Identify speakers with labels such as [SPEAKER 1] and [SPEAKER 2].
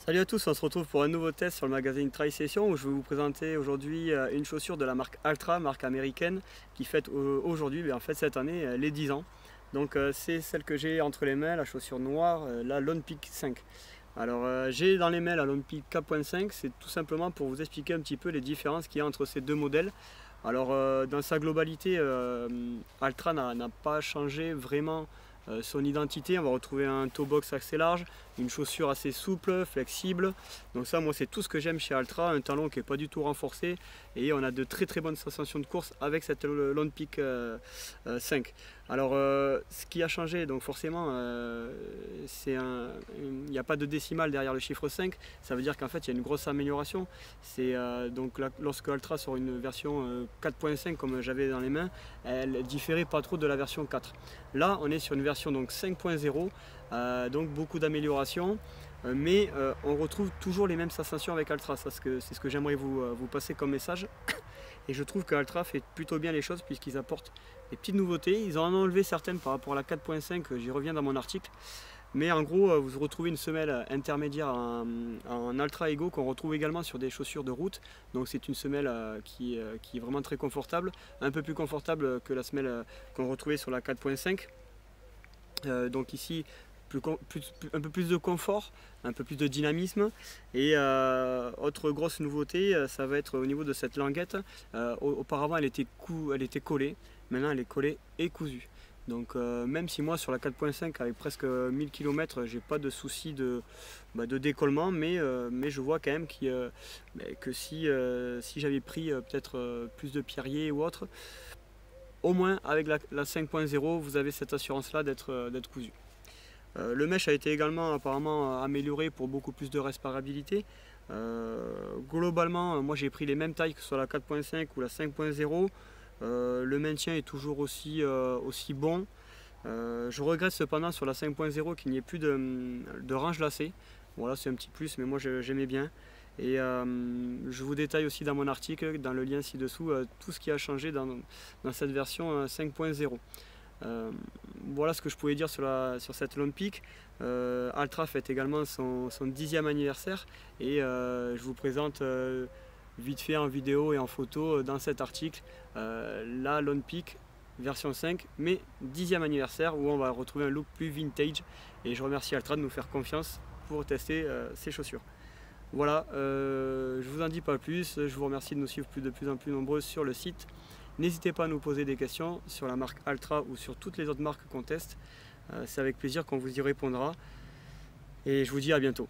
[SPEAKER 1] Salut à tous, on se retrouve pour un nouveau test sur le magazine Tri-Session où je vais vous présenter aujourd'hui une chaussure de la marque Altra, marque américaine, qui fête aujourd'hui, en fait cette année, les 10 ans. Donc c'est celle que j'ai entre les mains, la chaussure noire, la Lone Peak 5. Alors j'ai dans les mains la Lone Peak 4.5, c'est tout simplement pour vous expliquer un petit peu les différences qu'il y a entre ces deux modèles. Alors dans sa globalité, Altra n'a pas changé vraiment son identité. On va retrouver un toe box assez large, une chaussure assez souple, flexible. Donc ça, moi, c'est tout ce que j'aime chez Altra, un talon qui n'est pas du tout renforcé et on a de très bonnes sensations de course avec cette Lone Peak 5. Alors ce qui a changé, donc forcément, il n'y a pas de décimale derrière le chiffre 5, ça veut dire qu'en fait il y a une grosse amélioration. C'est donc lorsque Altra sort une version 4.5 comme j'avais dans les mains, elle différait pas trop de la version 4. Là on est sur une version donc 5.0, donc beaucoup d'améliorations, mais on retrouve toujours les mêmes sensations avec Altra. C'est ce que j'aimerais vous passer comme message. Et je trouve que Altra fait plutôt bien les choses puisqu'ils apportent des petites nouveautés. Ils en ont enlevé certaines par rapport à la 4.5, j'y reviens dans mon article. Mais en gros, vous retrouvez une semelle intermédiaire en Altra Ego qu'on retrouve également sur des chaussures de route. Donc c'est une semelle qui est vraiment très confortable, un peu plus confortable que la semelle qu'on retrouvait sur la 4.5. Donc ici, un peu plus de confort, un peu plus de dynamisme. Et autre grosse nouveauté, ça va être au niveau de cette languette. Auparavant elle était collée, maintenant elle est collée et cousue. Donc même si moi sur la 4.5 avec presque 1000 km j'ai pas de souci de décollement, mais je vois quand même que si j'avais pris peut-être plus de pierriers ou autre, au moins avec la 5.0 vous avez cette assurance là d'être cousu. Le mesh a été également apparemment amélioré pour beaucoup plus de respirabilité. Globalement, moi j'ai pris les mêmes tailles que sur la 4.5 ou la 5.0. Le maintien est toujours aussi bon. Je regrette cependant sur la 5.0 qu'il n'y ait plus de range lacée. Voilà, c'est un petit plus, mais moi j'aimais bien. Et je vous détaille aussi dans mon article, dans le lien ci-dessous, tout ce qui a changé dans cette version 5.0. Voilà ce que je pouvais dire sur cette Lone Peak. Altra fête également son 10e anniversaire et je vous présente vite fait en vidéo et en photo dans cet article la Lone Peak version 5 mais 10e anniversaire où on va retrouver un look plus vintage, et je remercie Altra de nous faire confiance pour tester ces chaussures. Voilà, je vous en dis pas plus, je vous remercie de nous suivre de plus en plus nombreux sur le site. N'hésitez pas à nous poser des questions sur la marque Altra ou sur toutes les autres marques qu'on teste. C'est avec plaisir qu'on vous y répondra. Et je vous dis à bientôt.